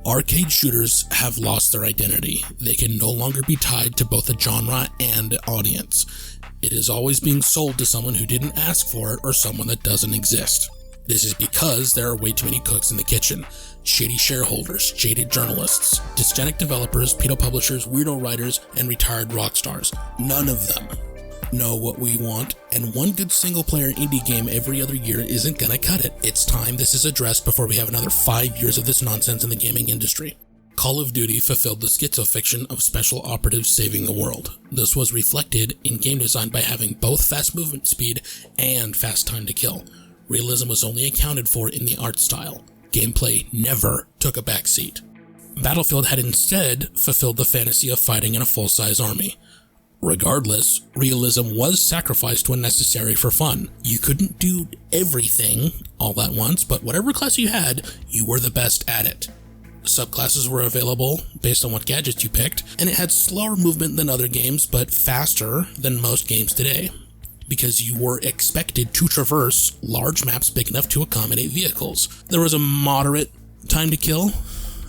Arcade shooters have lost their identity. They can no longer be tied to both a genre and audience. It is always being sold to someone who didn't ask for it or someone that doesn't exist. This is because there are way too many cooks in the kitchen. Shady shareholders, jaded journalists, dysgenic developers, pedo publishers, weirdo writers, and retired rock stars. None of them know what we want, and one good single-player indie game every other year isn't gonna cut it. It's time this is addressed before we have another 5 years of this nonsense in the gaming industry. Call of Duty fulfilled the schizofiction of special operatives saving the world. This was reflected in game design by having both fast movement speed and fast time to kill. Realism was only accounted for in the art style. Gameplay never took a backseat. Battlefield had instead fulfilled the fantasy of fighting in a full-size army. Regardless, realism was sacrificed when necessary for fun. You couldn't do everything all at once, but whatever class you had, you were the best at it. Subclasses were available based on what gadgets you picked, and it had slower movement than other games, but faster than most games today, because you were expected to traverse large maps big enough to accommodate vehicles. There was a moderate time to kill,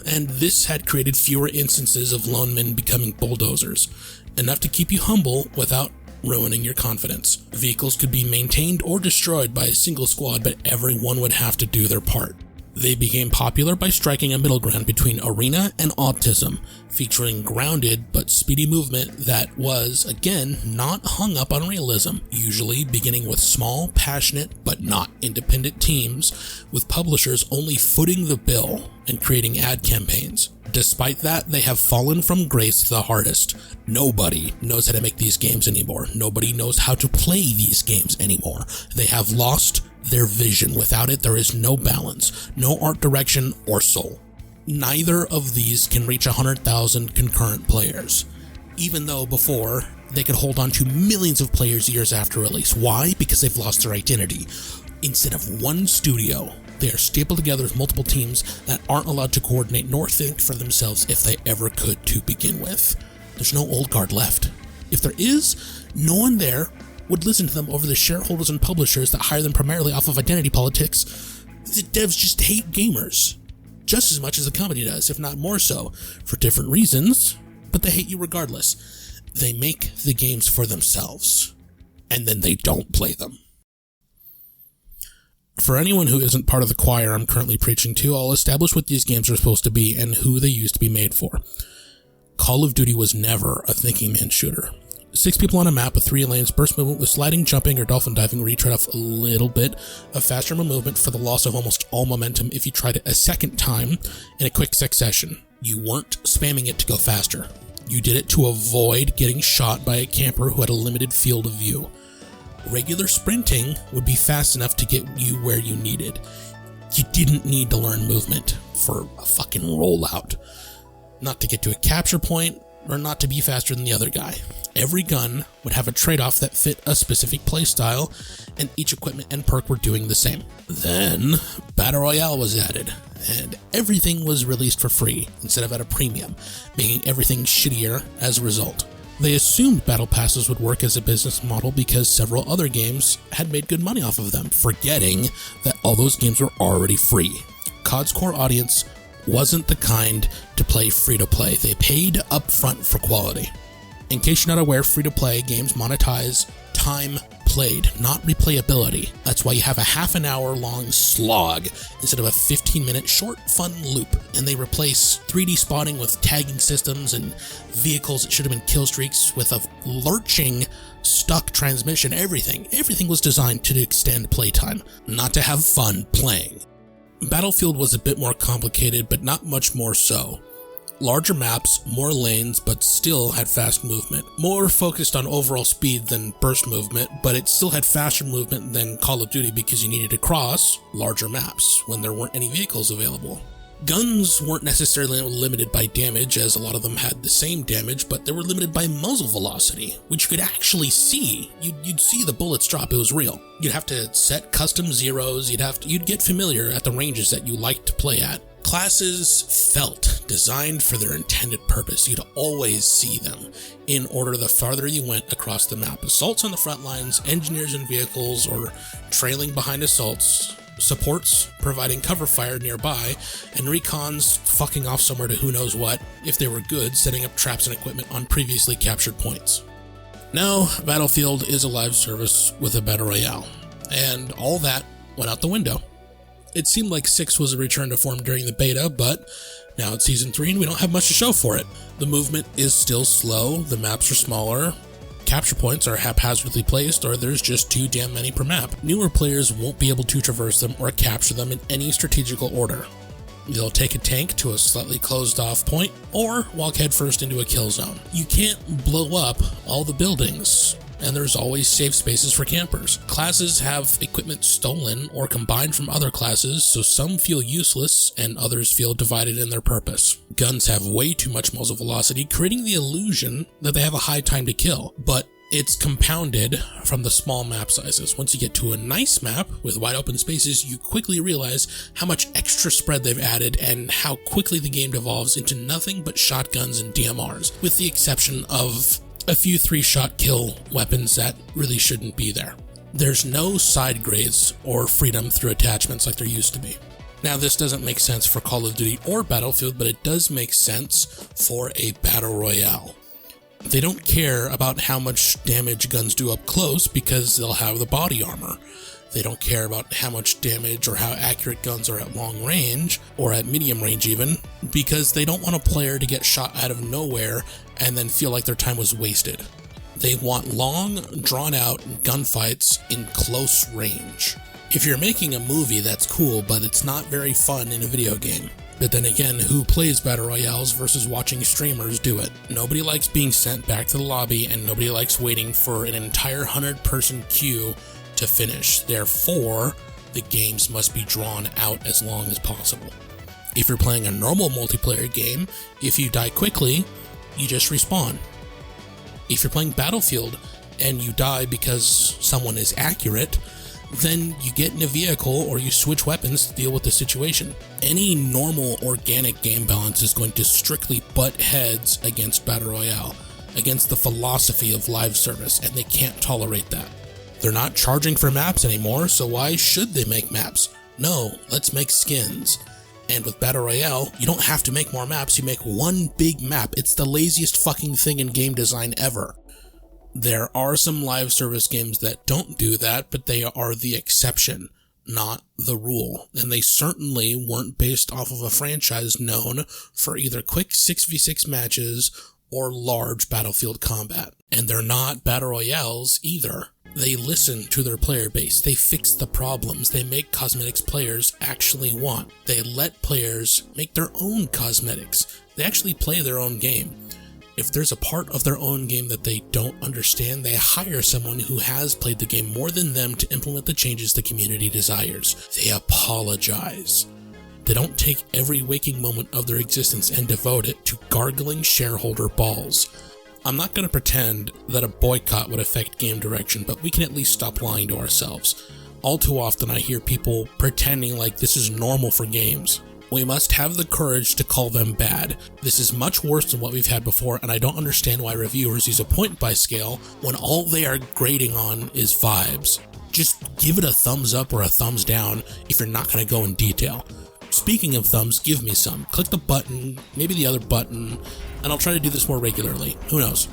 and this had created fewer instances of lone men becoming bulldozers, enough to keep you humble without ruining your confidence. Vehicles could be maintained or destroyed by a single squad, but everyone would have to do their part. They became popular by striking a middle ground between arena and autism, featuring grounded but speedy movement that was, again, not hung up on realism, usually beginning with small, passionate, but not independent teams, with publishers only footing the bill and creating ad campaigns. Despite that, they have fallen from grace the hardest. Nobody knows how to make these games anymore. Nobody knows how to play these games anymore. They have lost their vision. Without it, there is no balance, no art direction or soul. Neither of these can reach 100,000 concurrent players, even though before they could hold on to millions of players years after release. Why? Because they've lost their identity. Instead of one studio, they are stapled together with multiple teams that aren't allowed to coordinate nor think for themselves if they ever could to begin with. There's no old guard left. If there is, no one there would listen to them over the shareholders and publishers that hire them primarily off of identity politics. The devs just hate gamers just as much as the company does, if not more so, for different reasons, but they hate you regardless. They make the games for themselves, and then they don't play them. For anyone who isn't part of the choir I'm currently preaching to, I'll establish what these games are supposed to be and who they used to be made for. Call of Duty was never a thinking man shooter. 6 people on a map with 3 lanes, burst movement with sliding, jumping, or dolphin diving, where you trade off a little bit of faster movement for the loss of almost all momentum if you tried it a second time in a quick succession. You weren't spamming it to go faster. You did it to avoid getting shot by a camper who had a limited field of view. Regular sprinting would be fast enough to get you where you needed. You didn't need to learn movement for a fucking rollout. Not to get to a capture point, or not to be faster than the other guy. Every gun would have a trade-off that fit a specific playstyle, and each equipment and perk were doing the same. Then, Battle Royale was added, and everything was released for free instead of at a premium, making everything shittier as a result. They assumed battle passes would work as a business model because several other games had made good money off of them, forgetting that all those games were already free. COD's core audience wasn't the kind to play free-to-play. They paid upfront for quality. In case you're not aware, free-to-play games monetize time played, not replayability. That's why you have a half an hour long slog instead of a 15-minute short fun loop. And they replace 3D spotting with tagging systems and vehicles that should have been kill streaks with a lurching stuck transmission. Everything was designed to extend playtime, not to have fun playing. Battlefield was a bit more complicated, but not much more so. Larger maps, more lanes, but still had fast movement. More focused on overall speed than burst movement, but it still had faster movement than Call of Duty because you needed to cross larger maps when there weren't any vehicles available. Guns weren't necessarily limited by damage, as a lot of them had the same damage, but they were limited by muzzle velocity, which you could actually see. You'd see the bullets drop, it was real. You'd have to set custom zeros, you'd get familiar at the ranges that you liked to play at. Classes felt designed for their intended purpose. You'd always see them in order the farther you went across the map. Assaults on the front lines, engineers in vehicles, or trailing behind assaults. supports providing cover fire nearby, and recons fucking off somewhere to who knows what, if they were good, setting up traps and equipment on previously captured points. Now, Battlefield is a live service with a battle royale, and all that went out the window. It seemed like 6 was a return to form during the beta, but now it's Season 3 and we don't have much to show for it. The movement is still slow, the maps are smaller, capture points are haphazardly placed, or there's just too damn many per map. Newer players won't be able to traverse them or capture them in any strategical order. They'll take a tank to a slightly closed off point, or walk headfirst into a kill zone. You can't blow up all the buildings, and there's always safe spaces for campers. Classes have equipment stolen or combined from other classes, so some feel useless and others feel divided in their purpose. Guns have way too much muzzle velocity, creating the illusion that they have a high time to kill, but it's compounded from the small map sizes. Once you get to a nice map with wide open spaces, you quickly realize how much extra spread they've added and how quickly the game devolves into nothing but shotguns and DMRs, with the exception of a few 3-shot kill weapons that really shouldn't be there. There's no side grades or freedom through attachments like there used to be. Now, this doesn't make sense for Call of Duty or Battlefield, but it does make sense for a battle royale. They don't care about how much damage guns do up close because they'll have the body armor. They don't care about how much damage or how accurate guns are at long range, or at medium range even, because they don't want a player to get shot out of nowhere and then feel like their time was wasted. They want long, drawn-out gunfights in close range. If you're making a movie, that's cool, but it's not very fun in a video game. But then again, who plays battle royales versus watching streamers do it? Nobody likes being sent back to the lobby, and nobody likes waiting for an entire 100-person queue to finish. Therefore, the games must be drawn out as long as possible. If you're playing a normal multiplayer game, if you die quickly, you just respawn. If you're playing Battlefield and you die because someone is accurate, then you get in a vehicle or you switch weapons to deal with the situation. Any normal organic game balance is going to strictly butt heads against Battle Royale, against the philosophy of live service, and they can't tolerate that. They're not charging for maps anymore, so why should they make maps? No, let's make skins. And with Battle Royale, you don't have to make more maps, you make one big map. It's the laziest fucking thing in game design ever. There are some live service games that don't do that, but they are the exception, not the rule. And they certainly weren't based off of a franchise known for either quick 6v6 matches or large battlefield combat. And they're not battle royales either. They listen to their player base, they fix the problems, they make cosmetics players actually want. They let players make their own cosmetics. They actually play their own game. If there's a part of their own game that they don't understand, they hire someone who has played the game more than them to implement the changes the community desires. They apologize. They don't take every waking moment of their existence and devote it to gargling shareholder balls. I'm not going to pretend that a boycott would affect game direction, but we can at least stop lying to ourselves. All too often I hear people pretending like this is normal for games. We must have the courage to call them bad. This is much worse than what we've had before, and I don't understand why reviewers use a point-by scale when all they are grading on is vibes. Just give it a thumbs up or a thumbs down if you're not going to go in detail. Speaking of thumbs, give me some. Click the button, maybe the other button, and I'll try to do this more regularly. Who knows?